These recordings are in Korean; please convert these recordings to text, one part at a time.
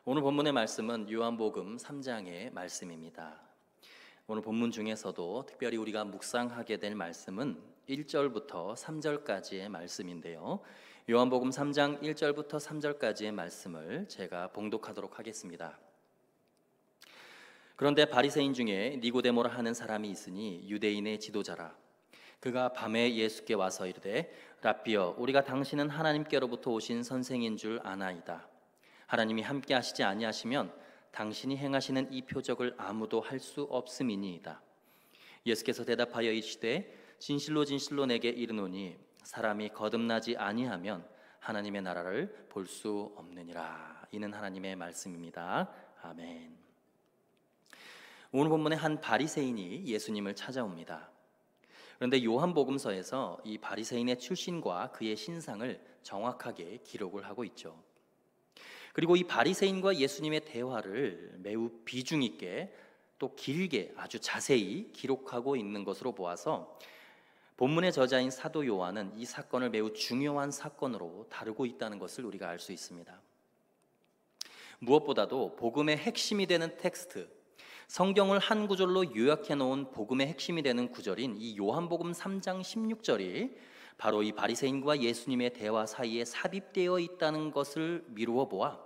오늘 본문의 말씀은 요한복음 3장의 말씀입니다. 오늘 본문 중에서도 특별히 우리가 묵상하게 될 말씀은 1절부터 3절까지의 말씀인데요. 요한복음 3장 1절부터 3절까지의 말씀을 제가 봉독하도록 하겠습니다. 그런데 바리새인 중에 니고데모라 하는 사람이 있으니 유대인의 지도자라. 그가 밤에 예수께 와서 이르되 랍비여, 우리가 당신은 하나님께로부터 오신 선생인 줄 아나이다. 하나님이 함께 하시지 아니하시면 당신이 행하시는 이 표적을 아무도 할 수 없음이니이다. 예수께서 대답하여 이르시되 진실로 진실로 내게 이르노니 사람이 거듭나지 아니하면 하나님의 나라를 볼 수 없느니라. 이는 하나님의 말씀입니다. 아멘. 오늘 본문에 한 바리새인이 예수님을 찾아옵니다. 그런데 요한복음서에서 이 바리새인의 출신과 그의 신상을 정확하게 기록을 하고 있죠. 그리고 이 바리새인과 예수님의 대화를 매우 비중 있게 또 길게 아주 자세히 기록하고 있는 것으로 보아서 본문의 저자인 사도 요한은 이 사건을 매우 중요한 사건으로 다루고 있다는 것을 우리가 알 수 있습니다. 무엇보다도 복음의 핵심이 되는 텍스트, 성경을 한 구절로 요약해 놓은 복음의 핵심이 되는 구절인 이 요한복음 3장 16절이 바로 이 바리새인과 예수님의 대화 사이에 삽입되어 있다는 것을 미루어 보아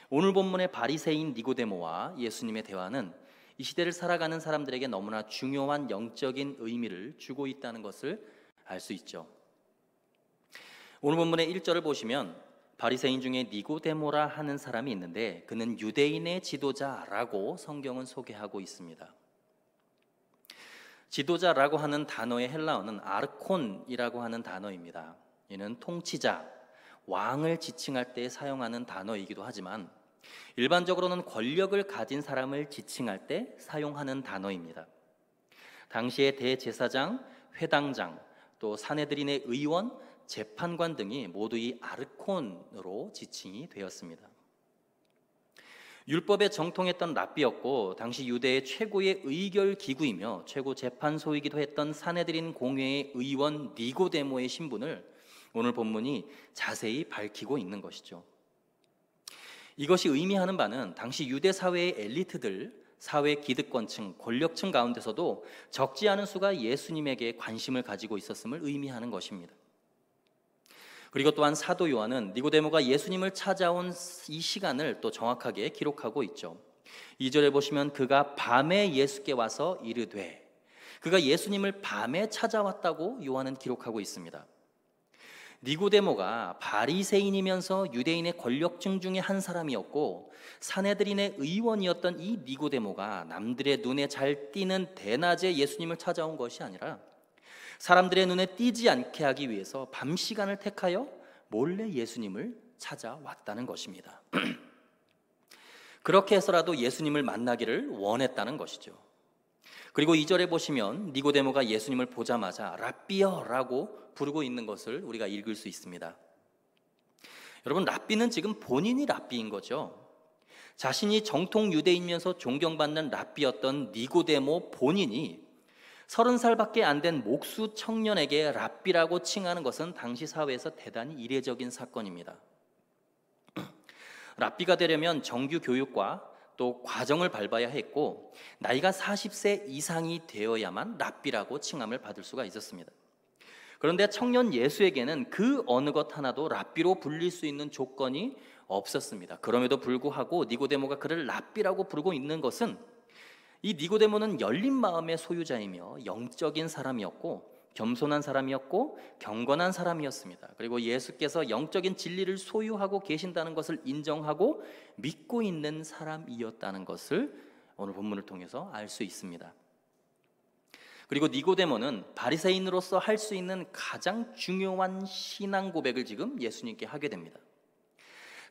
오늘 본문의 바리새인 니고데모와 예수님의 대화는 이 시대를 살아가는 사람들에게 너무나 중요한 영적인 의미를 주고 있다는 것을 알 수 있죠. 오늘 본문의 1절을 보시면 바리새인 중에 니고데모라 하는 사람이 있는데 그는 유대인의 지도자라고 성경은 소개하고 있습니다. 지도자라고 하는 단어의 헬라어는 아르콘이라고 하는 단어입니다. 이는 통치자, 왕을 지칭할 때 사용하는 단어이기도 하지만 일반적으로는 권력을 가진 사람을 지칭할 때 사용하는 단어입니다. 당시의 대제사장, 회당장, 또 사내들인의 의원, 재판관 등이 모두 이 아르콘으로 지칭이 되었습니다. 율법에 정통했던 랍비였고 당시 유대의 최고의 의결 기구이며 최고 재판소이기도 했던 사내들인 공회의 의원 니고데모의 신분을 오늘 본문이 자세히 밝히고 있는 것이죠. 이것이 의미하는 바는 당시 유대 사회의 엘리트들, 사회 기득권층, 권력층 가운데서도 적지 않은 수가 예수님에게 관심을 가지고 있었음을 의미하는 것입니다. 그리고 또한 사도 요한은 니고데모가 예수님을 찾아온 이 시간을 또 정확하게 기록하고 있죠. 2절에 보시면 그가 밤에 예수께 와서 이르되, 그가 예수님을 밤에 찾아왔다고 요한은 기록하고 있습니다. 니고데모가 바리새인이면서 유대인의 권력층 중에 한 사람이었고 사내들인의 의원이었던 이 니고데모가 남들의 눈에 잘 띄는 대낮에 예수님을 찾아온 것이 아니라 사람들의 눈에 띄지 않게 하기 위해서 밤 시간을 택하여 몰래 예수님을 찾아왔다는 것입니다. 그렇게 해서라도 예수님을 만나기를 원했다는 것이죠. 그리고 2절에 보시면 니고데모가 예수님을 보자마자 랍비여라고 부르고 있는 것을 우리가 읽을 수 있습니다. 여러분, 랍비는 지금 본인이 랍비인 거죠. 자신이 정통 유대인이면서 존경받는 랍비였던 니고데모 본인이 30살밖에 안 된 목수 청년에게 랍비라고 칭하는 것은 당시 사회에서 대단히 이례적인 사건입니다. 랍비가 되려면 정규 교육과 또 과정을 밟아야 했고 나이가 40세 이상이 되어야만 랍비라고 칭함을 받을 수가 있었습니다. 그런데 청년 예수에게는 그 어느 것 하나도 랍비로 불릴 수 있는 조건이 없었습니다. 그럼에도 불구하고 니고데모가 그를 랍비라고 부르고 있는 것은 이 니고데모는 열린 마음의 소유자이며 영적인 사람이었고 겸손한 사람이었고 경건한 사람이었습니다. 그리고 예수께서 영적인 진리를 소유하고 계신다는 것을 인정하고 믿고 있는 사람이었다는 것을 오늘 본문을 통해서 알 수 있습니다. 그리고 니고데모는 바리새인으로서 할 수 있는 가장 중요한 신앙 고백을 지금 예수님께 하게 됩니다.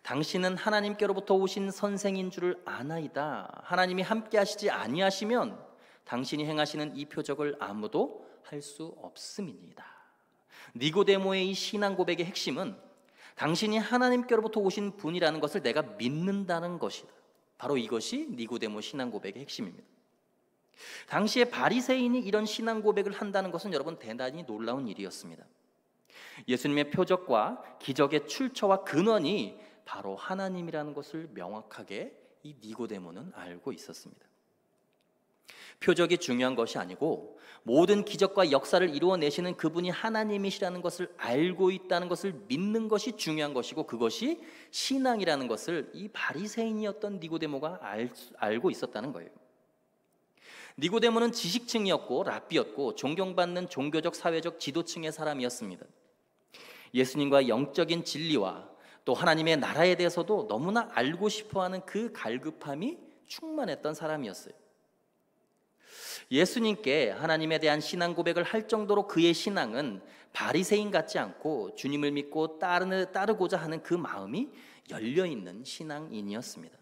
당신은 하나님께로부터 오신 선생인 줄을 아나이다. 하나님이 함께 하시지 아니하시면 당신이 행하시는 이 표적을 아무도 할 수 없음이니이다. 니고데모의 이 신앙 고백의 핵심은 당신이 하나님께로부터 오신 분이라는 것을 내가 믿는다는 것이다. 바로 이것이 니고데모 신앙 고백의 핵심입니다. 당시에 바리새인이 이런 신앙 고백을 한다는 것은 여러분 대단히 놀라운 일이었습니다. 예수님의 표적과 기적의 출처와 근원이 바로 하나님이라는 것을 명확하게 이 니고데모는 알고 있었습니다. 표적이 중요한 것이 아니고 모든 기적과 역사를 이루어내시는 그분이 하나님이시라는 것을 알고 있다는 것을 믿는 것이 중요한 것이고, 그것이 신앙이라는 것을 이 바리새인이었던 니고데모가 알고 있었다는 거예요. 니고데모는 지식층이었고 랍비였고 존경받는 종교적 사회적 지도층의 사람이었습니다. 예수님과 영적인 진리와 또 하나님의 나라에 대해서도 너무나 알고 싶어하는 그 갈급함이 충만했던 사람이었어요. 예수님께 하나님에 대한 신앙 고백을 할 정도로 그의 신앙은 바리새인 같지 않고 주님을 믿고 따르고자 하는 그 마음이 열려있는 신앙인이었습니다.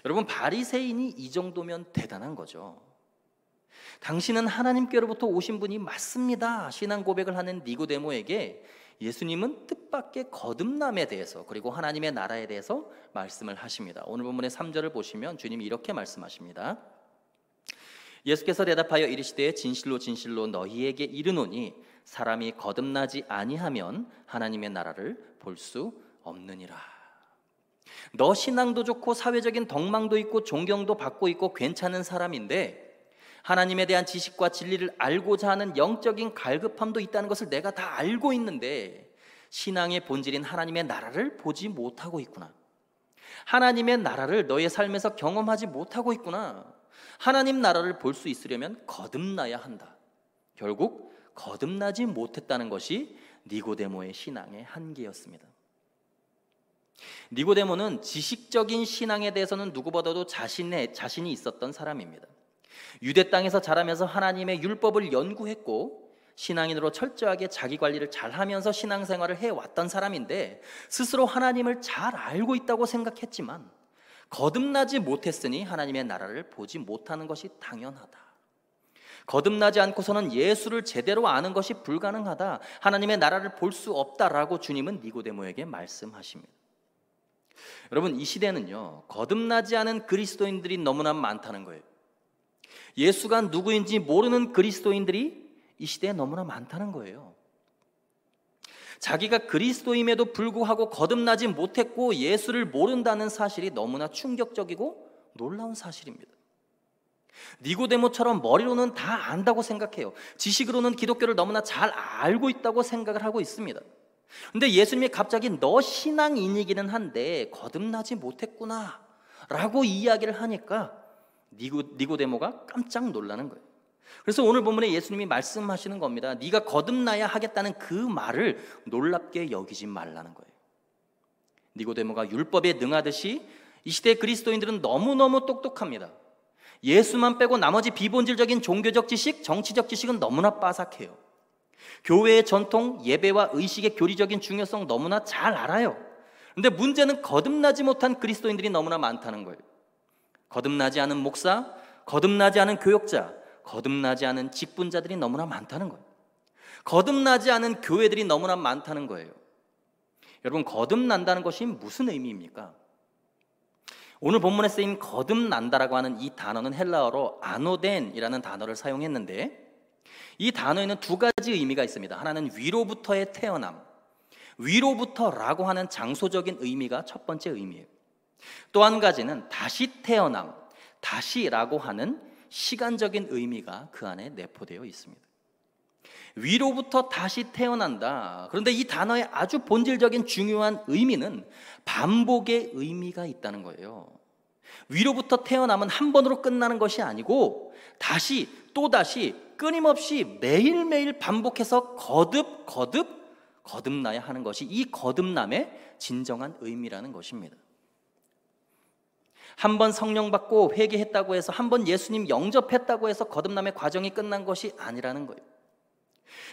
여러분, 바리새인이 이 정도면 대단한 거죠. 당신은 하나님께로부터 오신 분이 맞습니다. 신앙 고백을 하는 니고데모에게 예수님은 뜻밖의 거듭남에 대해서 그리고 하나님의 나라에 대해서 말씀을 하십니다. 오늘 본문의 3절을 보시면 주님이 이렇게 말씀하십니다. 예수께서 대답하여 이르시되 진실로 진실로 너희에게 이르노니 사람이 거듭나지 아니하면 하나님의 나라를 볼 수 없느니라. 너 신앙도 좋고 사회적인 덕망도 있고 존경도 받고 있고 괜찮은 사람인데 하나님에 대한 지식과 진리를 알고자 하는 영적인 갈급함도 있다는 것을 내가 다 알고 있는데 신앙의 본질인 하나님의 나라를 보지 못하고 있구나. 하나님의 나라를 너의 삶에서 경험하지 못하고 있구나. 하나님 나라를 볼 수 있으려면 거듭나야 한다. 결국 거듭나지 못했다는 것이 니고데모의 신앙의 한계였습니다. 니고데모는 지식적인 신앙에 대해서는 누구보다도 자신이 있었던 사람입니다. 유대 땅에서 자라면서 하나님의 율법을 연구했고 신앙인으로 철저하게 자기 관리를 잘하면서 신앙생활을 해왔던 사람인데 스스로 하나님을 잘 알고 있다고 생각했지만 거듭나지 못했으니 하나님의 나라를 보지 못하는 것이 당연하다. 거듭나지 않고서는 예수를 제대로 아는 것이 불가능하다. 하나님의 나라를 볼 수 없다라고 주님은 니고데모에게 말씀하십니다. 여러분, 이 시대는요, 거듭나지 않은 그리스도인들이 너무나 많다는 거예요. 예수가 누구인지 모르는 그리스도인들이 이 시대에 너무나 많다는 거예요. 자기가 그리스도임에도 불구하고 거듭나지 못했고 예수를 모른다는 사실이 너무나 충격적이고 놀라운 사실입니다. 니고데모처럼 머리로는 다 안다고 생각해요. 지식으로는 기독교를 너무나 잘 알고 있다고 생각을 하고 있습니다. 근데 예수님이 갑자기 너 신앙인이기는 한데 거듭나지 못했구나 라고 이야기를 하니까 니고데모가 깜짝 놀라는 거예요. 그래서 오늘 본문에 예수님이 말씀하시는 겁니다. 네가 거듭나야 하겠다는 그 말을 놀랍게 여기지 말라는 거예요. 니고데모가 율법에 능하듯이 이 시대 그리스도인들은 너무너무 똑똑합니다. 예수만 빼고 나머지 비본질적인 종교적 지식, 정치적 지식은 너무나 빠삭해요. 교회의 전통, 예배와 의식의 교리적인 중요성 너무나 잘 알아요. 그런데 문제는 거듭나지 못한 그리스도인들이 너무나 많다는 거예요. 거듭나지 않은 목사, 거듭나지 않은 교역자, 거듭나지 않은 직분자들이 너무나 많다는 거예요. 거듭나지 않은 교회들이 너무나 많다는 거예요. 여러분, 거듭난다는 것이 무슨 의미입니까? 오늘 본문에 쓰인 거듭난다라고 하는 이 단어는 헬라어로 아노덴이라는 단어를 사용했는데 이 단어에는 두 가지 의미가 있습니다. 하나는 위로부터의 태어남, 위로부터라고 하는 장소적인 의미가 첫 번째 의미예요. 또 한 가지는 다시 태어남, 다시라고 하는 시간적인 의미가 그 안에 내포되어 있습니다. 위로부터 다시 태어난다. 그런데 이 단어의 아주 본질적인 중요한 의미는 반복의 의미가 있다는 거예요. 위로부터 태어남은 한 번으로 끝나는 것이 아니고 다시 또다시 끊임없이 매일매일 반복해서 거듭나야 하는 것이 이 거듭남의 진정한 의미라는 것입니다. 한 번 성령 받고 회개했다고 해서 한 번 예수님 영접했다고 해서 거듭남의 과정이 끝난 것이 아니라는 거예요.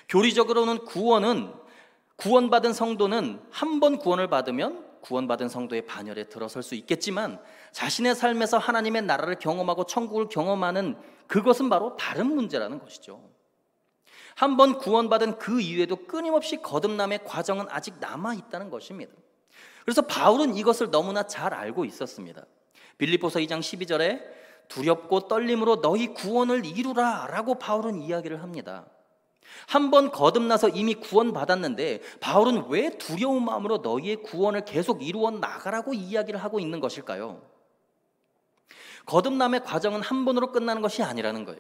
교리적으로는 구원받은 성도는 한 번 구원을 받으면 구원받은 성도의 반열에 들어설 수 있겠지만 자신의 삶에서 하나님의 나라를 경험하고 천국을 경험하는 그것은 바로 다른 문제라는 것이죠. 한번 구원받은 그 이후에도 끊임없이 거듭남의 과정은 아직 남아있다는 것입니다. 그래서 바울은 이것을 너무나 잘 알고 있었습니다. 빌립보서 2장 12절에 두렵고 떨림으로 너희 구원을 이루라 라고 바울은 이야기를 합니다. 한번 거듭나서 이미 구원받았는데 바울은 왜 두려운 마음으로 너희의 구원을 계속 이루어 나가라고 이야기를 하고 있는 것일까요? 거듭남의 과정은 한 번으로 끝나는 것이 아니라는 거예요.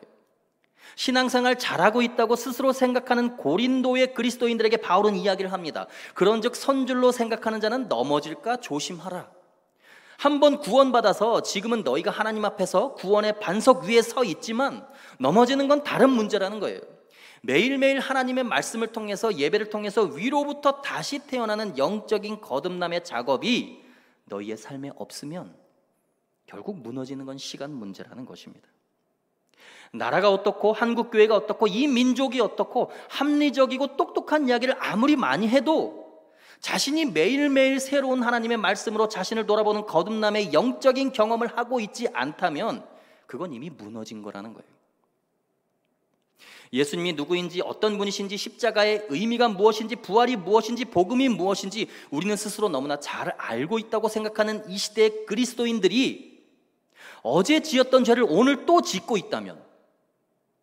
신앙생활 잘하고 있다고 스스로 생각하는 고린도의 그리스도인들에게 바울은 이야기를 합니다. 그런즉 선줄로 생각하는 자는 넘어질까 조심하라. 한번 구원받아서 지금은 너희가 하나님 앞에서 구원의 반석 위에 서 있지만 넘어지는 건 다른 문제라는 거예요. 매일매일 하나님의 말씀을 통해서 예배를 통해서 위로부터 다시 태어나는 영적인 거듭남의 작업이 너희의 삶에 없으면 결국 무너지는 건 시간 문제라는 것입니다. 나라가 어떻고 한국교회가 어떻고 이 민족이 어떻고 합리적이고 똑똑한 이야기를 아무리 많이 해도 자신이 매일매일 새로운 하나님의 말씀으로 자신을 돌아보는 거듭남의 영적인 경험을 하고 있지 않다면 그건 이미 무너진 거라는 거예요. 예수님이 누구인지 어떤 분이신지 십자가의 의미가 무엇인지 부활이 무엇인지 복음이 무엇인지 우리는 스스로 너무나 잘 알고 있다고 생각하는 이 시대의 그리스도인들이 어제 지었던 죄를 오늘 또 짓고 있다면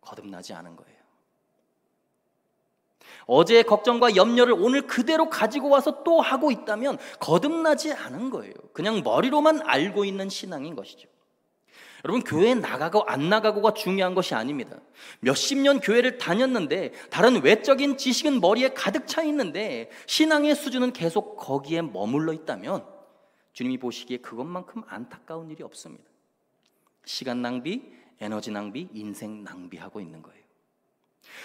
거듭나지 않은 거예요. 어제의 걱정과 염려를 오늘 그대로 가지고 와서 또 하고 있다면 거듭나지 않은 거예요. 그냥 머리로만 알고 있는 신앙인 것이죠. 여러분, 교회에 나가고 안 나가고가 중요한 것이 아닙니다. 몇십 년 교회를 다녔는데 다른 외적인 지식은 머리에 가득 차 있는데 신앙의 수준은 계속 거기에 머물러 있다면 주님이 보시기에 그것만큼 안타까운 일이 없습니다. 시간 낭비, 에너지 낭비, 인생 낭비하고 있는 거예요.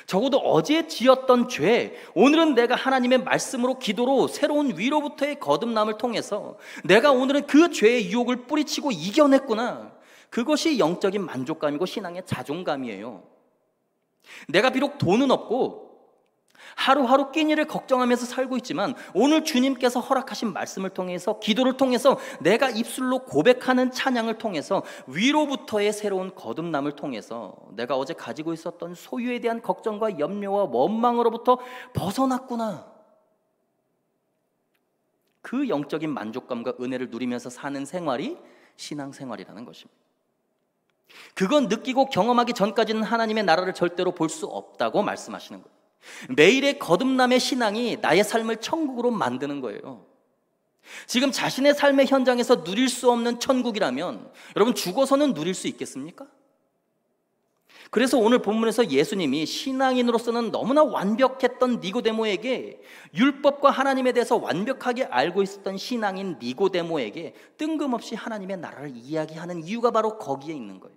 적어도 어제 지었던 죄, 오늘은 내가 하나님의 말씀으로 기도로 새로운 위로부터의 거듭남을 통해서 내가 오늘은 그 죄의 유혹을 뿌리치고 이겨냈구나. 그것이 영적인 만족감이고 신앙의 자존감이에요. 내가 비록 돈은 없고 하루하루 끼니를 걱정하면서 살고 있지만 오늘 주님께서 허락하신 말씀을 통해서 기도를 통해서 내가 입술로 고백하는 찬양을 통해서 위로부터의 새로운 거듭남을 통해서 내가 어제 가지고 있었던 소유에 대한 걱정과 염려와 원망으로부터 벗어났구나. 그 영적인 만족감과 은혜를 누리면서 사는 생활이 신앙생활이라는 것입니다. 그건 느끼고 경험하기 전까지는 하나님의 나라를 절대로 볼 수 없다고 말씀하시는 거예요. 매일의 거듭남의 신앙이 나의 삶을 천국으로 만드는 거예요. 지금 자신의 삶의 현장에서 누릴 수 없는 천국이라면 여러분 죽어서는 누릴 수 있겠습니까? 그래서 오늘 본문에서 예수님이 신앙인으로서는 너무나 완벽했던 니고데모에게 율법과 하나님에 대해서 완벽하게 알고 있었던 신앙인 니고데모에게 뜬금없이 하나님의 나라를 이야기하는 이유가 바로 거기에 있는 거예요.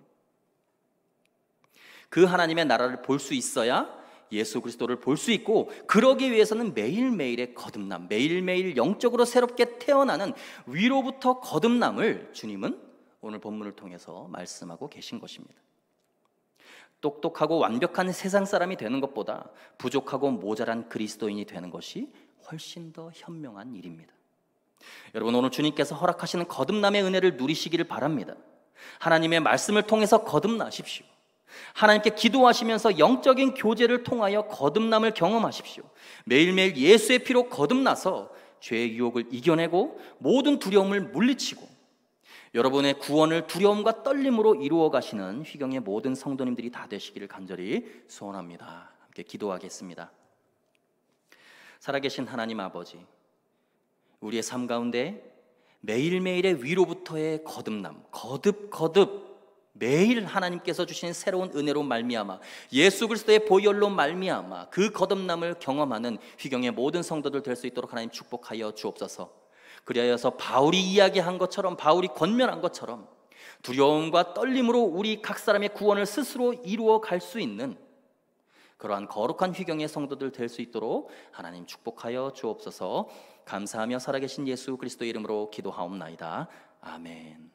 그 하나님의 나라를 볼 수 있어야 예수 그리스도를 볼 수 있고 그러기 위해서는 매일매일의 거듭남, 매일매일 영적으로 새롭게 태어나는 위로부터 거듭남을 주님은 오늘 본문을 통해서 말씀하고 계신 것입니다. 똑똑하고 완벽한 세상 사람이 되는 것보다 부족하고 모자란 그리스도인이 되는 것이 훨씬 더 현명한 일입니다. 여러분, 오늘 주님께서 허락하시는 거듭남의 은혜를 누리시기를 바랍니다. 하나님의 말씀을 통해서 거듭나십시오. 하나님께 기도하시면서 영적인 교제를 통하여 거듭남을 경험하십시오. 매일매일 예수의 피로 거듭나서 죄의 유혹을 이겨내고 모든 두려움을 물리치고 여러분의 구원을 두려움과 떨림으로 이루어 가시는 휘경의 모든 성도님들이 다 되시기를 간절히 소원합니다. 함께 기도하겠습니다. 살아계신 하나님 아버지, 우리의 삶 가운데 매일매일의 위로부터의 거듭남, 거듭 매일 하나님께서 주신 새로운 은혜로 말미암아 예수 그리스도의 보혈로 말미암아 그 거듭남을 경험하는 휘경의 모든 성도들 될 수 있도록 하나님 축복하여 주옵소서. 그리하여서 바울이 이야기한 것처럼, 바울이 권면한 것처럼 두려움과 떨림으로 우리 각 사람의 구원을 스스로 이루어 갈 수 있는 그러한 거룩한 휘경의 성도들 될 수 있도록 하나님 축복하여 주옵소서. 감사하며 살아계신 예수 그리스도의 이름으로 기도하옵나이다. 아멘.